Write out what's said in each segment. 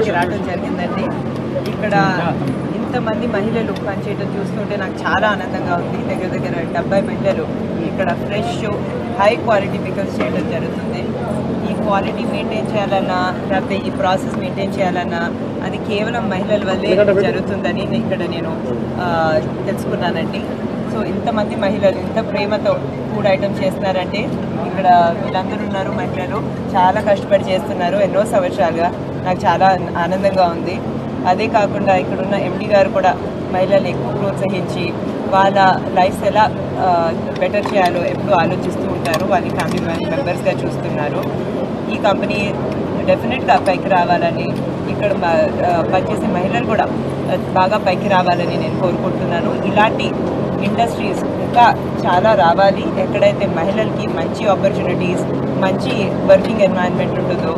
రావడం జరిగిందండి. ఇక్కడ ఇంతమంది మహిళలు పనిచేయడం చూస్తుంటే నాకు చాలా ఆనందంగా ఉంది. దగ్గర దగ్గర 70 మహిళలు ఇక్కడ ఫ్రెష్ హై క్వాలిటీ పికల్స్ చేయడం జరుగుతుంది. ఈ క్వాలిటీ మెయింటైన్ చేయాలన్నా లేకపోతే ఈ ప్రాసెస్ మెయింటైన్ చేయాలన్నా అది కేవలం మహిళల వల్లే జరుగుతుందని ఇక్కడ నేను తెలుసుకున్నానండి. సో ఇంతమంది మహిళలు ఇంత ప్రేమతో ఫుడ్ ఐటమ్స్ చేస్తున్నారంటే ఇక్కడ వీళ్ళందరూ ఉన్నారు మహిళలు, చాలా కష్టపడి చేస్తున్నారు ఎన్నో సంవత్సరాలుగా. నాకు చాలా ఆనందంగా ఉంది. అదే కాకుండా ఇక్కడున్న ఎండి గారు కూడా మహిళలు ఎక్కువ ప్రోత్సహించి వాళ్ళ లైఫ్ ఎలా బెటర్ చేయాలో ఎప్పుడూ ఆలోచిస్తూ ఉంటారు. వాళ్ళ ఫ్యామిలీ మెంబర్స్గా చూస్తున్నారు. ఈ కంపెనీ డెఫినెట్గా పైకి రావాలని, ఇక్కడ పనిచేసే మహిళలు కూడా బాగా పైకి రావాలని నేను కోరుకుంటున్నాను. ఇలాంటి ఇండస్ట్రీస్ ఇంకా చాలా రావాలి. ఎక్కడైతే మహిళలకి మంచి ఆపర్చునిటీస్, మంచి వర్కింగ్ ఎన్వైరన్మెంట్ ఉంటుందో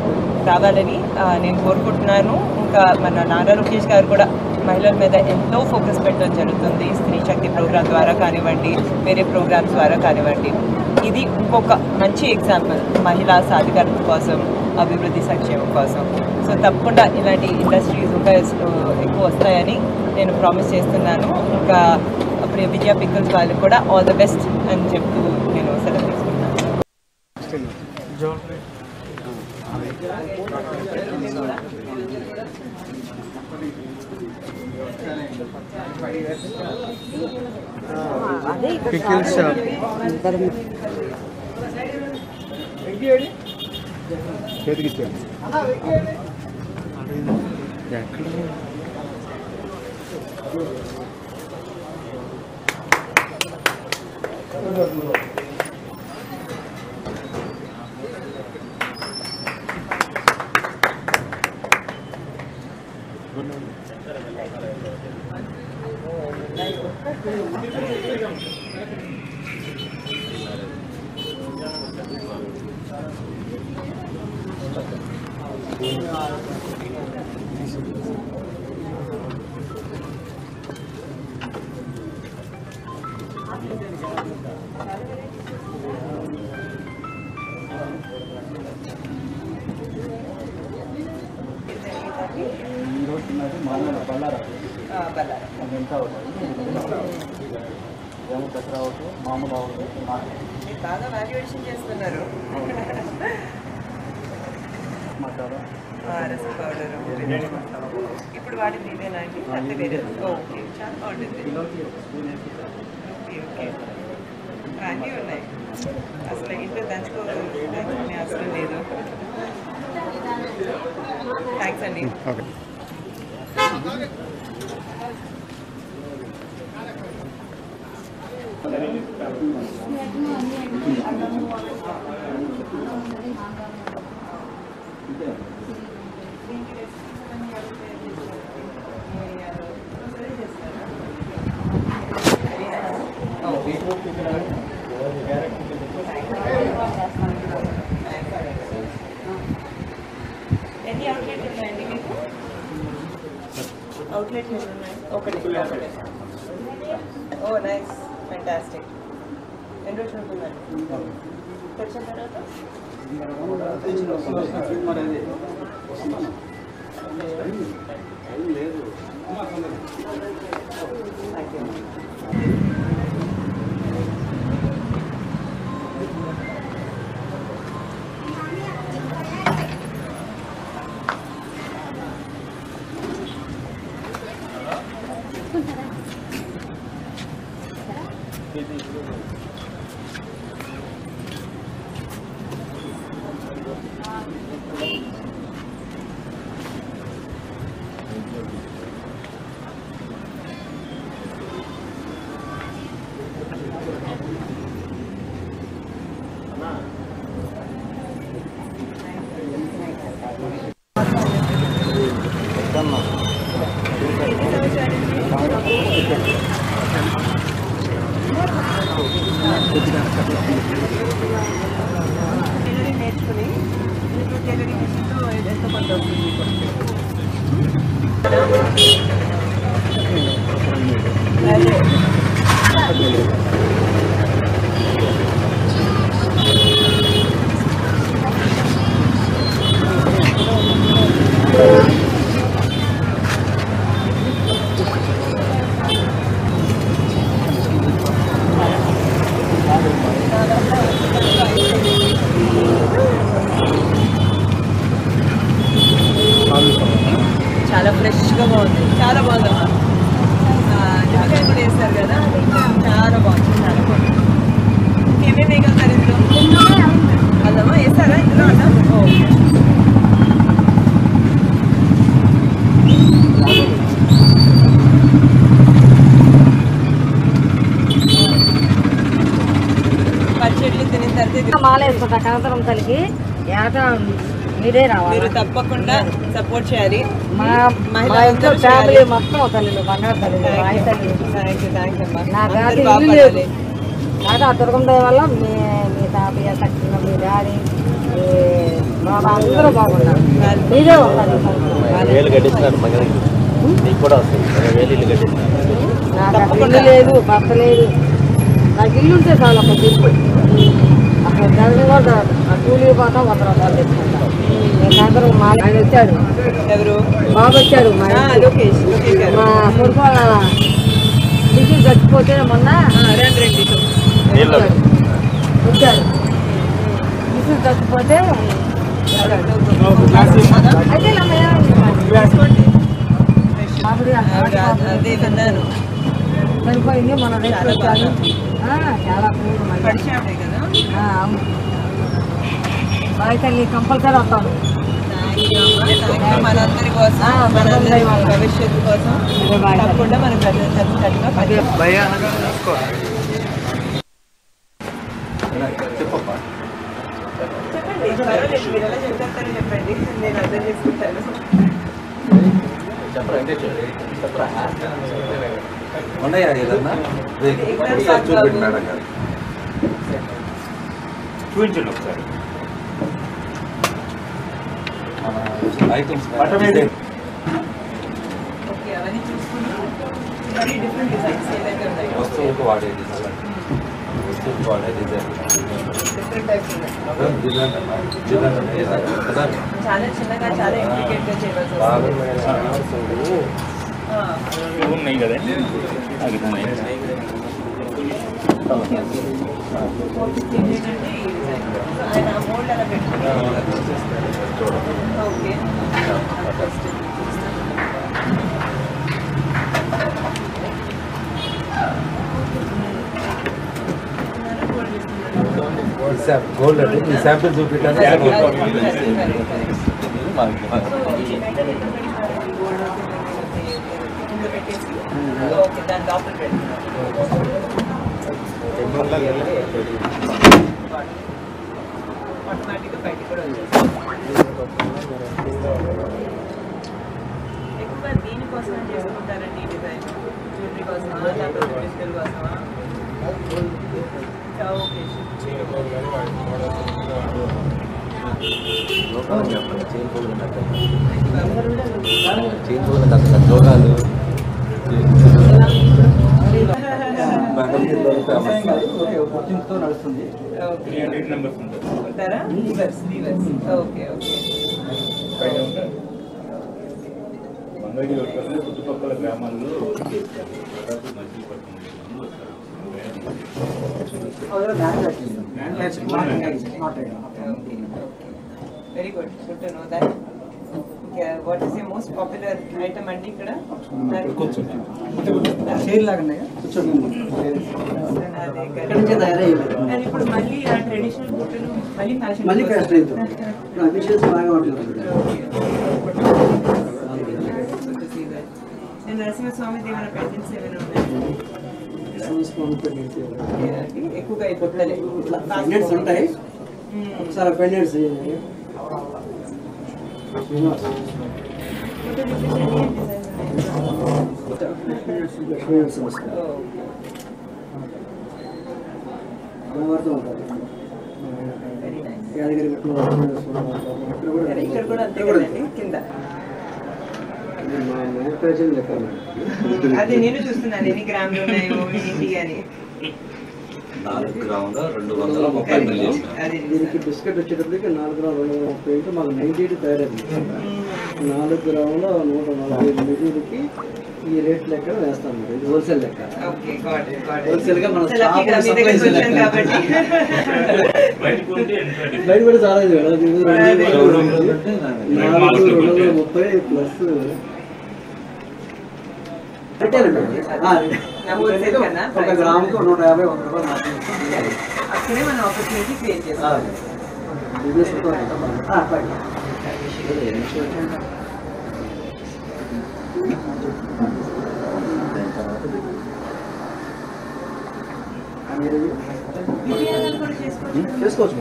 రావాలని నేను కోరుకుంటున్నాను. ఇంకా మన నారా లోకేష్ గారు కూడా మహిళల మీద ఎంతో ఫోకస్ పెట్టడం జరుగుతుంది. స్త్రీ శక్తి ప్రోగ్రాం ద్వారా కానివ్వండి, వేరే ప్రోగ్రామ్స్ ద్వారా కానివ్వండి. ఇది ఇంకొక మంచి ఎగ్జాంపుల్ మహిళా సాధికారత కోసం, అభివృద్ధి సంక్షేమం కోసం. సో తప్పకుండా ఇలాంటి ఇండస్ట్రీస్ ఇంకా ఎక్కువ వస్తాయని నేను ప్రామిస్ చేస్తున్నాను. ఇంకా విజయ పికల్స్ వాళ్ళు కూడా ఆల్ ద బెస్ట్ అని చెప్తూ నేను సెలవు తీసుకున్నాను. బాగా వాల్యుయేషన్ చేస్తున్నారు. రసం పౌడర్ ఇప్పుడు వాడింది ఇదేనా అండి? అంతే వేరే? ఓకే, చాలా బాగుంటుంది. ఓకే, అన్నీ ఉన్నాయి. అసలు ఇంట్లో దంచుకునే అవసరం లేదు. థ్యాంక్స్ అండి. ఎన్ని అవుట్లెట్ ఉన్నాయండి మీకు? అవుట్లెట్ ఉన్నాయి ఒకటి. ఓ నైస్, ఫ్యాంటాస్టిక్. ఎన్ని రోజులు ఉంటుందండి తెరిచిన తర్వాత? టైలరింగ్ నేర్చుకుని టైలరింగ్ మిషన్తో ఎంత కొంత చాలా ఫ్రెష్గా బాగుంది, చాలా బాగుందమ్మా. నిమ్మకాయ కూడా వేస్తారు కదా, చాలా బాగుంది, చాలా బాగుంది. ఏమేమి వేయగలుగుతారు ఇందులో? అదమ్మా వేస్తారా ఇందులో అన్న? పచ్చళ్ళు తినిన తర్వాత మాల వేసుకుంటా కనతరం తల్లికి ఏటా మీరే రావాలి. మీరు తప్పకుండా సపోర్ట్ చేయాలి. మా ఇంట్లో ఫ్యామిలీ మొత్తం తల్లి బంగారు తల్లి నా గాది ఇల్లు లేదు. కాదు ఆ దుర్గం వల్ల మీ తాతయ్య తక్కువ మీ డాడీ బాబా అందరూ బాగున్నారు. మీరే నాకు ఇల్లు లేదు, భర్త లేదు. నాకు ఇల్లు ఉంటే చాలా ఒక ఇల్లు అక్కడ జగన్ కూడా కూలీ పోతాం 100 రూపాయలు తెచ్చుకుంటాం. సాయంత్రం ఆయన వచ్చాడు, ఎవరు బాబు వచ్చాడు, మా కొడుకు మిషన్ చచ్చిపోతే మొన్న వచ్చాడు. మిషన్ చచ్చిపోతే అయితే చనిపోయింది మన రేపు వచ్చాడు. చాలా బాయ్ తల్లి, కంపల్సరీ వస్తాను. మనందరి కోసం, మనందరి భవిష్యత్తు కోసం తప్పకుండా మనం చెప్పండి. పర్వాలేదు, మీరు ఎలా చెప్తారో చెప్పండి, నేను అర్థం చేసుకుంటాను. చూపించండి ఒకసారి. ఓకే, అవన్నీ చూసుకుని మరి డిఫరెంట్ డిజైన్స్ ఏదైతే ఉన్నాయి, వస్తువులకు వాడే డిజైన్, వస్తువులకు వాడే డిజైన్, డిఫరెంట్ టైప్స్ ఉన్నాయి. చాలా చిన్నగా, చాలా ఇంట్రికేట్ గా చేయవలసి వస్తుంది. ఉన్నాయి కదండి, ఆయన మోల్డ్ అలా పెట్టుకుని ఓకే. గోల్డ్ అండి, ఈ శాంపిల్ చూపించడానికి ఓకే, దాని లోపల ఆటోమేటిక్గా బయటికి కూడా వచ్చేస్తుంది. ఎక్కువగా దీనికోసం చేసుకుంటారండి ఈ డిజైన్, జ్యువెలరీ కోసమా, లేకపోతే డిజిటల్ కోసమా? చైన్ పోగులు అసలు జోగాలు నడుస్తుంది. చుట్టుపక్కల గ్రామాల్లో very good good to know that. What is the most popular item అండి ఇక్కడ? ఇప్పుడు మళ్ళీ ఆ ట్రెడిషనల్ బుట్టలు మళ్ళీ ఫ్యాషన్ నరసింహస్వామి దేవన పెయింటింగ్స్ ఏమైనా ఉన్నాయి? ఎక్కువగా ఈ బుట్టలే ఉంటాయి. ఒకసారి పెండెంట్స్ ఇక్కడ కూడా అంతే కదండి కింద. అది నేను చూస్తున్నాను ఎన్ని గ్రాములు ఉన్నాయో ఏంటి అని. 4 గ్రాముల 230 మిల్లీ. దీనికి బిస్కెట్ వచ్చేటప్పటికి 4 గ్రాముల 230 మాకు 98 తయారైంది. 4 గ్రాముల 140 మిల్లీలకి ఈ రేట్ లెక్క వేస్తాం. ఇది హోల్సేల్ లెక్క. హోల్సేల్ గా మనం బయట కూడా చాలా 430 ప్లస్ ఒక గ్రాముకి 150 రూపాయలు. అక్కడే మనం ఆపర్చునిటీ క్రియేట్ చేస్తాం. చేసుకోవచ్చు.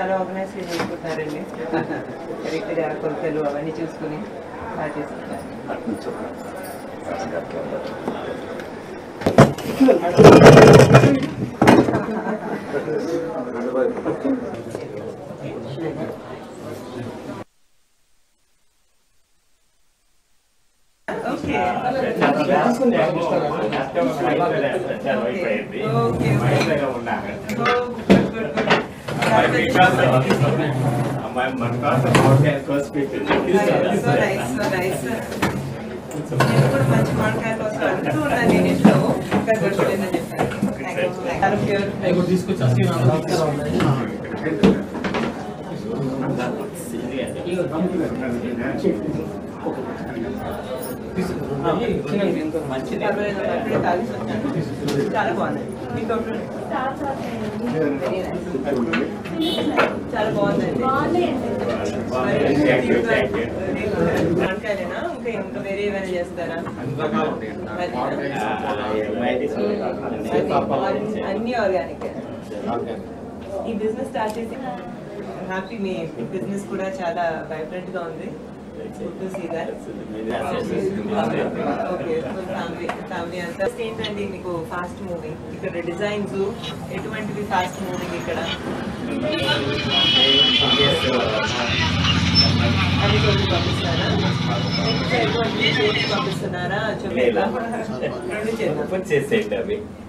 చాలా ఆర్గనైజ్ చేసుకుంటారండి. కరెక్ట్గా కొలతలు అవన్నీ చూసుకుని స్టార్ట్ చేసుకుంటారు. మంచి మామిడికాయలు అంటూ ఉన్నాను నేను ఇంట్లో దొరకలేదని చెప్పాను. చాలా బాగుంది. చాలా బాగుందండి. మామిడికాయలేనా ఇంకా వేరే ఏమైనా చేస్తారా? అన్ని ఆర్గానిక్. ఈ బిజినెస్ స్టార్ట్ చేసి హ్యాపీ. మీ బిజినెస్ కూడా చాలా వైబ్రెంట్ గా ఉంది. ఫ్యామిలీ అంతా ఏంటండి మీకు ఫాస్ట్ మూవింగ్? ఇక్కడ డిజైన్స్ ఎటువంటివి ఫాస్ట్ మూవింగ్ ఇక్కడ? అన్ని రోజులు పంపిస్తారా? ఎటువంటి పంపిస్తున్నారా? చెప్పేలా 2 చేద్దాం.